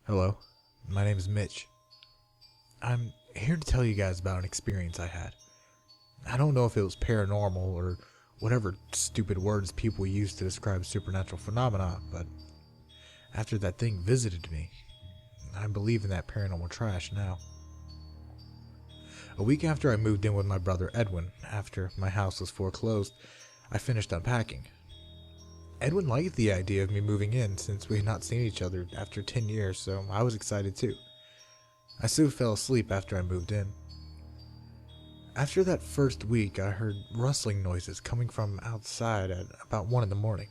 Hello, my name is Mitch. I'm here to tell you guys about an experience I had. I don't know if it was paranormal or whatever stupid words people use to describe supernatural phenomena, but after that thing visited me, I believe in that paranormal trash now. A week after I moved in with my brother Edwin, after my house was foreclosed, I finished unpacking. Edwin liked the idea of me moving in since we had not seen each other after 10 years, so I was excited too. I soon fell asleep after I moved in. After that first week, I heard rustling noises coming from outside at about 1 in the morning.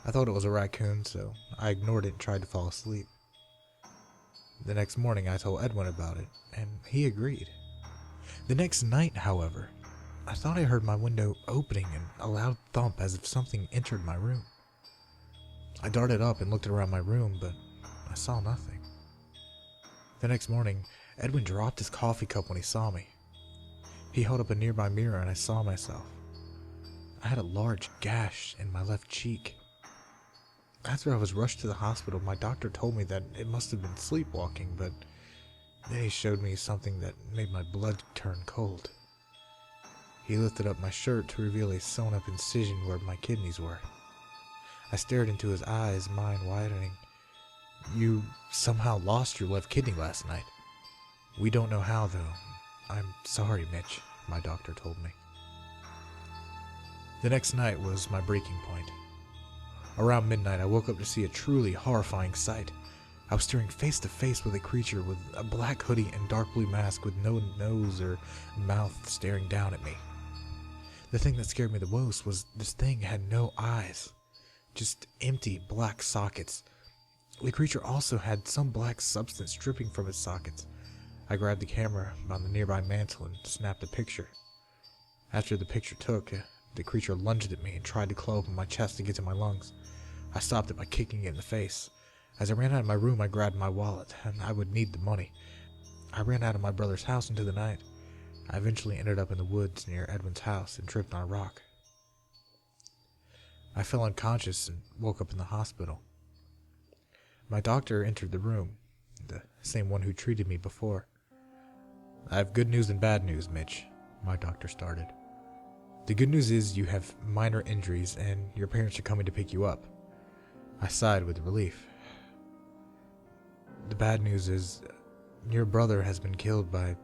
I thought it was a raccoon, so I ignored it and tried to fall asleep. The next morning, I told Edwin about it, and he agreed. The next night, however, I thought I heard my window opening and a loud thump as if something entered my room. I darted up and looked around my room, but I saw nothing. The next morning, Edwin dropped his coffee cup when he saw me. He held up a nearby mirror and I saw myself. I had a large gash in my left cheek. After I was rushed to the hospital, my doctor told me that it must have been sleepwalking, but then he showed me something that made my blood turn cold. He lifted up my shirt to reveal a sewn-up incision where my kidneys were. I stared into his eyes, mine widening. "You somehow lost your left kidney last night. We don't know how, though. I'm sorry, Mitch," my doctor told me. The next night was my breaking point. Around midnight, I woke up to see a truly horrifying sight. I was staring face to face with a creature with a black hoodie and dark blue mask with no nose or mouth staring down at me. The thing that scared me the most was this thing had no eyes, just empty black sockets. The creature also had some black substance dripping from its sockets. I grabbed the camera on the nearby mantle and snapped a picture. After the picture took, the creature lunged at me and tried to claw open my chest to get to my lungs. I stopped it by kicking it in the face. As I ran out of my room, I grabbed my wallet, and I would need the money. I ran out of my brother's house into the night. I eventually ended up in the woods near Edwin's house and tripped on a rock. I fell unconscious and woke up in the hospital. My doctor entered the room, the same one who treated me before. "I have good news and bad news, Mitch," my doctor started. "The good news is you have minor injuries and your parents are coming to pick you up." I sighed with relief. "The bad news is your brother has been killed by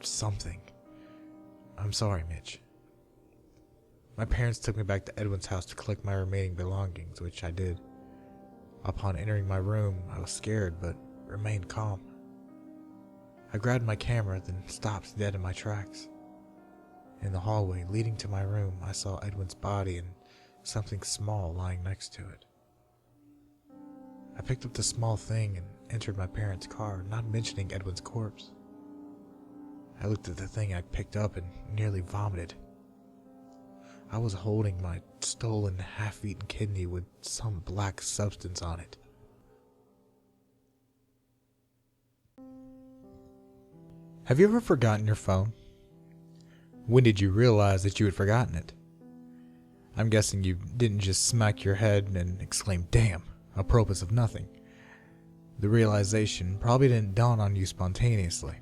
something. I'm sorry, Mitch." My parents took me back to Edwin's house to collect my remaining belongings, which I did. Upon entering my room, I was scared but remained calm. I grabbed my camera, then stopped dead in my tracks. In the hallway leading to my room, I saw Edwin's body and something small lying next to it. I picked up the small thing and entered my parents' car, not mentioning Edwin's corpse. I looked at the thing I picked up and nearly vomited. I was holding my stolen half-eaten kidney with some black substance on it. Have you ever forgotten your phone? When did you realize that you had forgotten it? I'm guessing you didn't just smack your head and exclaim, "Damn," apropos of nothing. The realization probably didn't dawn on you spontaneously.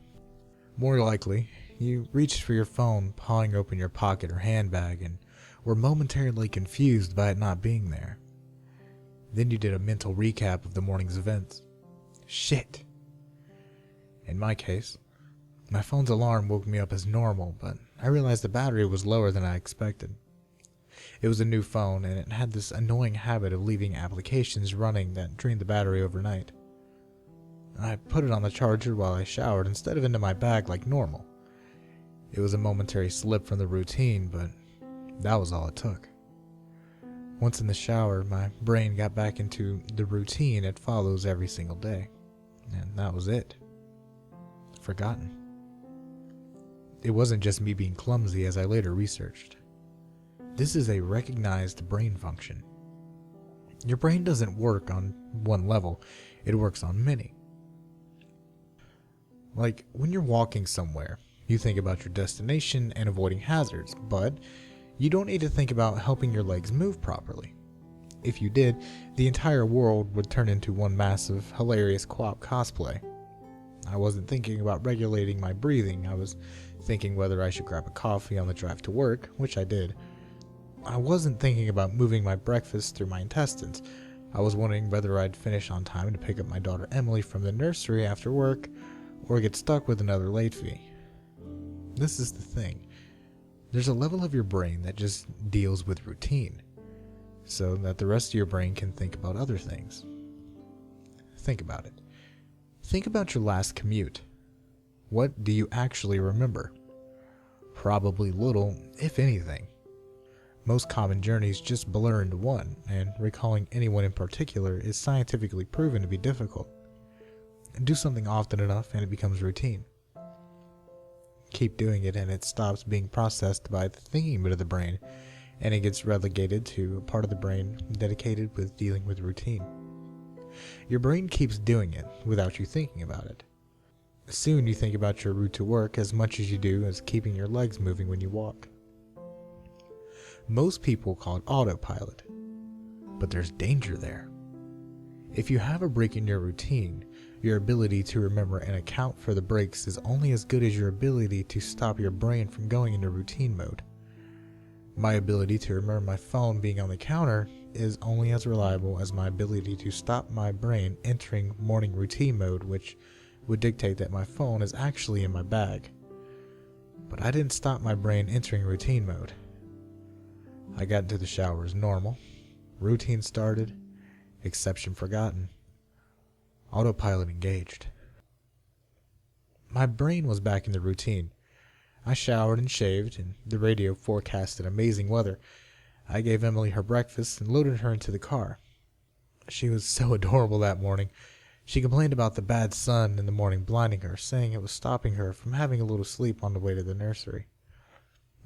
More likely, you reached for your phone, pawing open your pocket or handbag, and were momentarily confused by it not being there. Then you did a mental recap of the morning's events. Shit. In my case, my phone's alarm woke me up as normal, but I realized the battery was lower than I expected. It was a new phone, and it had this annoying habit of leaving applications running that drained the battery overnight. I put it on the charger while I showered instead of into my bag like normal. It was a momentary slip from the routine, but that was all it took. Once in the shower, my brain got back into the routine it follows every single day, and that was it. Forgotten. It wasn't just me being clumsy, as I later researched. This is a recognized brain function. Your brain doesn't work on one level, it works on many. Like when you're walking somewhere, you think about your destination and avoiding hazards, but you don't need to think about helping your legs move properly. if you did, the entire world would turn into one massive, hilarious co-op cosplay. I wasn't thinking about regulating my breathing. I was thinking whether I should grab a coffee on the drive to work, which I did. I wasn't thinking about moving my breakfast through my intestines. I was wondering whether I'd finish on time to pick up my daughter Emily from the nursery after work, or get stuck with another late fee. This is the thing. There's a level of your brain that just deals with routine, so that the rest of your brain can think about other things. Think about it. Think about your last commute. What do you actually remember? Probably little, if anything. Most common journeys just blur into one, and recalling anyone in particular is scientifically proven to be difficult. Do something often enough and it becomes routine. Keep doing it and it stops being processed by the thinking bit of the brain, and it gets relegated to a part of the brain dedicated with dealing with routine. Your brain keeps doing it without you thinking about it. Soon you think about your route to work as much as you do as keeping your legs moving when you walk. Most people call it autopilot, but there's danger there. If you have a break in your routine, your ability to remember and account for the breaks is only as good as your ability to stop your brain from going into routine mode. My ability to remember my phone being on the counter is only as reliable as my ability to stop my brain entering morning routine mode, which would dictate that my phone is actually in my bag. But I didn't stop my brain entering routine mode. I got into the shower as normal. Routine started. Exception forgotten. Autopilot engaged. My brain was back in the routine. I showered and shaved, and the radio forecasted amazing weather. I gave Emily her breakfast and loaded her into the car. She was so adorable that morning. She complained about the bad sun in the morning blinding her, saying it was stopping her from having a little sleep on the way to the nursery.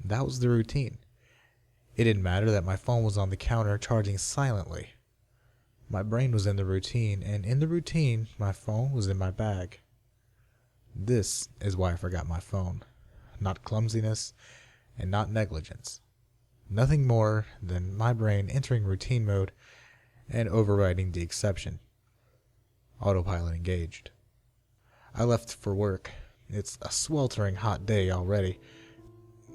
That was the routine. It didn't matter that my phone was on the counter charging silently. My brain was in the routine, and in the routine, my phone was in my bag. This is why I forgot my phone. Not clumsiness, and not negligence. Nothing more than my brain entering routine mode and overriding the exception. Autopilot engaged. I left for work. It's a sweltering hot day already.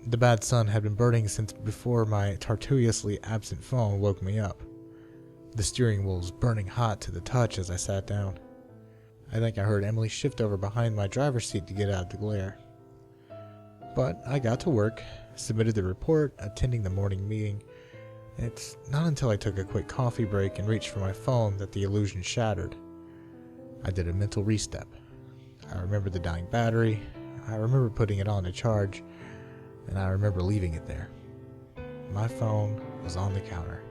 The bad sun had been burning since before my tortuously absent phone woke me up. The steering wheel was burning hot to the touch as I sat down. I think I heard Emily shift over behind my driver's seat to get out of the glare. But I got to work, submitted the report, attending the morning meeting. It's not until I took a quick coffee break and reached for my phone that the illusion shattered. I did a mental restep. I remember the dying battery, I remember putting it on to charge, and I remember leaving it there. My phone was on the counter.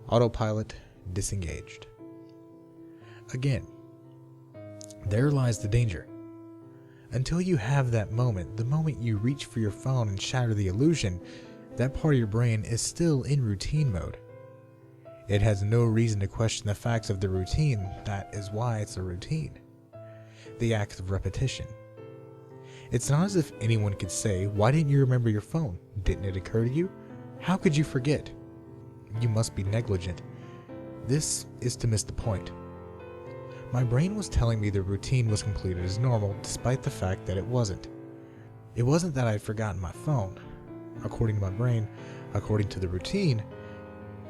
Autopilot disengaged. Again, there lies the danger. Until you have that moment, the moment you reach for your phone and shatter the illusion, that part of your brain is still in routine mode. It has no reason to question the facts of the routine. That is why it's a routine. The act of repetition. It's not as if anyone could say, "Why didn't you remember your phone? Didn't it occur to you? How could you forget?" You must be negligent. This is to miss the point. My brain was telling me the routine was completed as normal, despite the fact that it wasn't. It wasn't that I had forgotten my phone. According to my brain, according to the routine,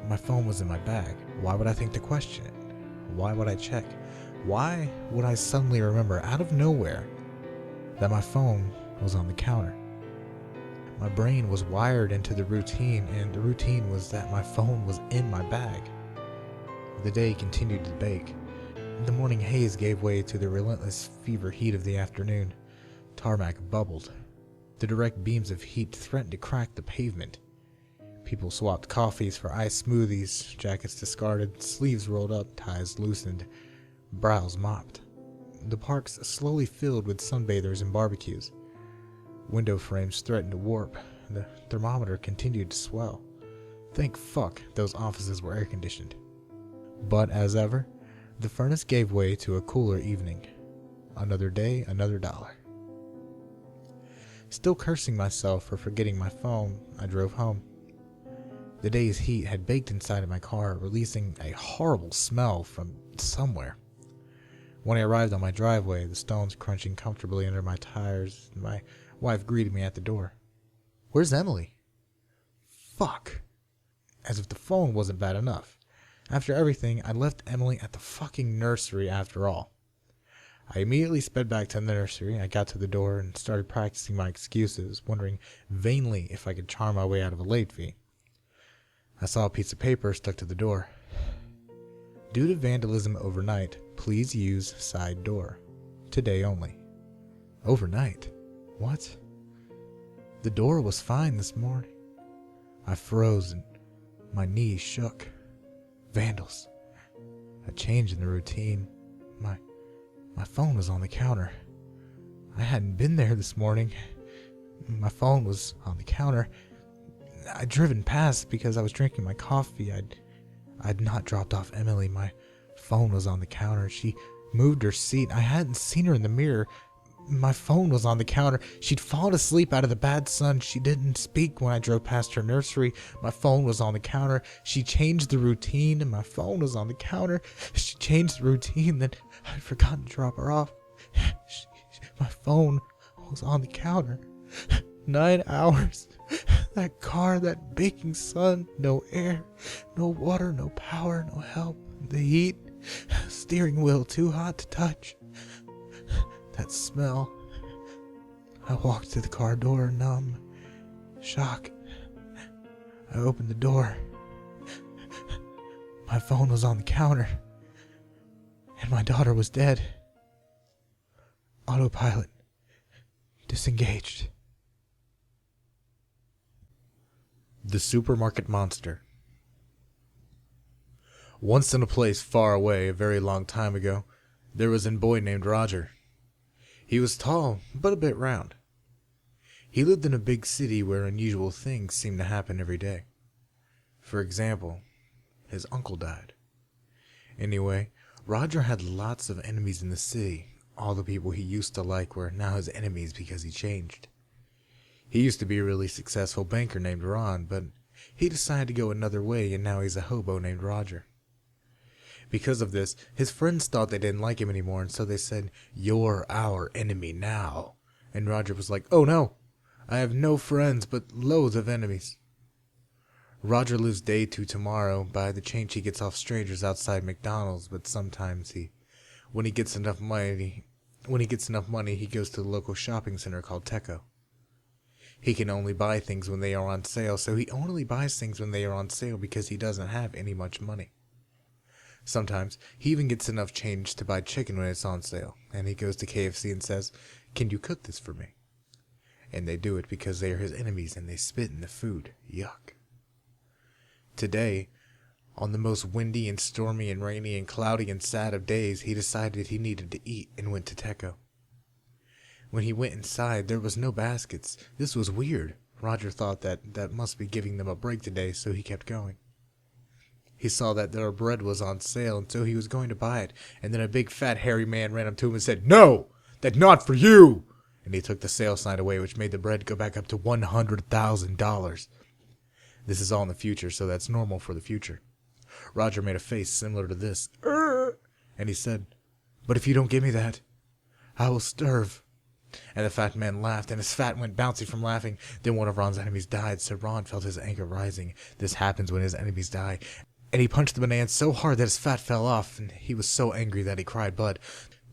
my phone was in my bag. Why would I think to question it? Why would I check? Why would I suddenly remember out of nowhere that my phone was on the counter? My brain was wired into the routine, and the routine was that my phone was in my bag. The day continued to bake. The morning haze gave way to the relentless fever heat of the afternoon. Tarmac bubbled. The direct beams of heat threatened to crack the pavement. People swapped coffees for iced smoothies, jackets discarded, sleeves rolled up, ties loosened, brows mopped. The parks slowly filled with sunbathers and barbecues. Window frames threatened to warp. The thermometer continued to swell. Thank fuck those offices were air-conditioned. But as ever, the furnace gave way to a cooler evening. Another day, another dollar. Still cursing myself for forgetting my phone, I drove home. The day's heat had baked inside of my car, releasing a horrible smell from somewhere. When I arrived on my driveway, the stones crunching comfortably under my tires, my wife greeted me at the door. "Where's Emily?" Fuck. As if the phone wasn't bad enough. After everything, I left Emily at the fucking nursery after all. I immediately sped back to the nursery. I got to the door and started practicing my excuses, wondering vainly if I could charm my way out of a late fee. I saw a piece of paper stuck to the door. "Due to vandalism overnight, please use side door. Today only." Overnight? What? The door was fine this morning. I froze and my knees shook. Vandals. A change in the routine. My phone was on the counter. I hadn't been there this morning. My phone was on the counter. I'd driven past because I was drinking my coffee. I'd not dropped off Emily. My phone was on the counter. She moved her seat. I hadn't seen her in the mirror. My phone was on the counter. She'd fallen asleep out of the bad sun. She didn't speak when I drove past her nursery. My phone was on the counter. She changed the routine and my phone was on the counter. She changed the routine, then I'd forgotten to drop her off. My phone was on the counter. 9 hours. That car, that baking sun, no air, no water, no power, no help. The heat, steering wheel too hot to touch. That smell. I walked to the car door, numb, shock. I opened the door. My phone was on the counter, and my daughter was dead. Autopilot. Disengaged. The Supermarket Monster. Once in a place far away, a very long time ago, there was a boy named Roger. He was tall, but a bit round. He lived in a big city where unusual things seemed to happen every day. For example, his uncle died. Anyway, Roger had lots of enemies in the city. All the people he used to like were now his enemies because he changed. He used to be a really successful banker named Ron, but he decided to go another way and now he's a hobo named Roger. Because of this, his friends thought they didn't like him anymore, and so they said, "You're our enemy now." And Roger was like, "Oh no, I have no friends, but loads of enemies." Roger lives day to tomorrow by the change he gets off strangers outside McDonald's, but sometimes when he gets enough money, he goes to the local shopping center called Teco. He can only buy things when they are on sale, so he only buys things when they are on sale because he doesn't have any much money. Sometimes he even gets enough change to buy chicken when it's on sale, and he goes to KFC and says, "Can you cook this for me?" And they do it because they are his enemies and they spit in the food. Yuck. Today, on the most windy and stormy and rainy and cloudy and sad of days, he decided he needed to eat and went to Teco. When he went inside, there was no baskets. This was weird. Roger thought that must be giving them a break today, so he kept going. He saw that their bread was on sale, and so he was going to buy it, and then a big fat hairy man ran up to him and said, "No, that's not for you!" And he took the sale sign away, which made the bread go back up to $100,000. This is all in the future, so that's normal for the future. Roger made a face similar to this, and he said, "But if you don't give me that, I will starve." And the fat man laughed, and his fat went bouncy from laughing. Then one of Ron's enemies died, so Ron felt his anger rising. This happens when his enemies die. And he punched the banana so hard that his fat fell off, and he was so angry that he cried blood.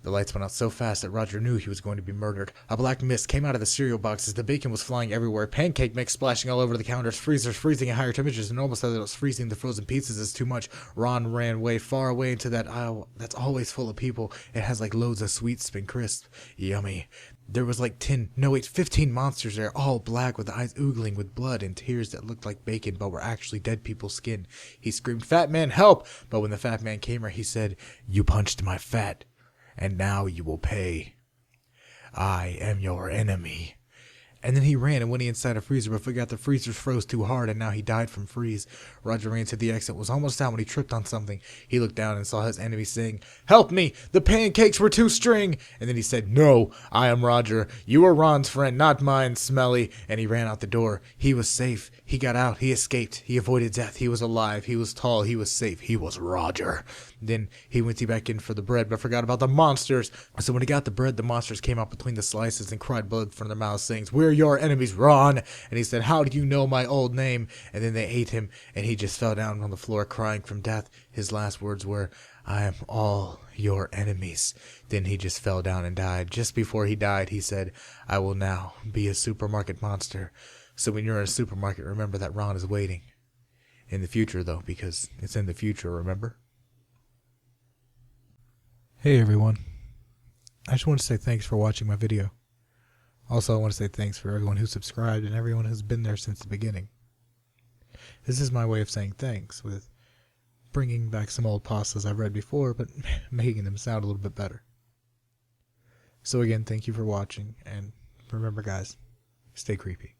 The lights went out so fast that Roger knew he was going to be murdered. A black mist came out of the cereal boxes, the bacon was flying everywhere, pancake mix splashing all over the counters, freezers freezing at higher temperatures, and almost as it was freezing the frozen pizzas is too much. Ron ran way far away into that aisle that's always full of people. It has like loads of sweet spin crisp. Yummy. There was like 15 monsters there, all black with eyes oogling with blood and tears that looked like bacon but were actually dead people's skin. He screamed, "Fat man, help!" But when the fat man came here, he said, "You punched my fat, and now you will pay. I am your enemy, And then he ran and went inside a freezer, but forgot the freezers froze too hard, and now he died from freeze. Roger ran to the exit, was almost out when he tripped on something. He looked down and saw his enemy saying, "Help me! The pancakes were too string!" And then he said, "No, I am Roger. You are Ron's friend, not mine, Smelly." And he ran out the door. He was safe. He got out. He escaped. He avoided death. He was alive. He was tall. He was safe. He was Roger. Then he went back in for the bread, but forgot about the monsters. So when he got the bread, the monsters came out between the slices and cried blood from their mouths, saying, "We're your enemies, Ron." And he said, "How do you know my old name?" And then they ate him, and he just fell down on the floor crying from death. His last words were, "I am all your enemies." Then he just fell down and died. Just before he died, he said, "I will now be a supermarket monster." So when you're in a supermarket, remember that Ron is waiting. In the future, though, because it's in the future, remember? Hey everyone. I just want to say thanks for watching my video. Also, I want to say thanks for everyone who subscribed and everyone who's been there since the beginning. This is my way of saying thanks, with bringing back some old pastas I've read before, but making them sound a little bit better. So again, thank you for watching, and remember guys, stay creepy.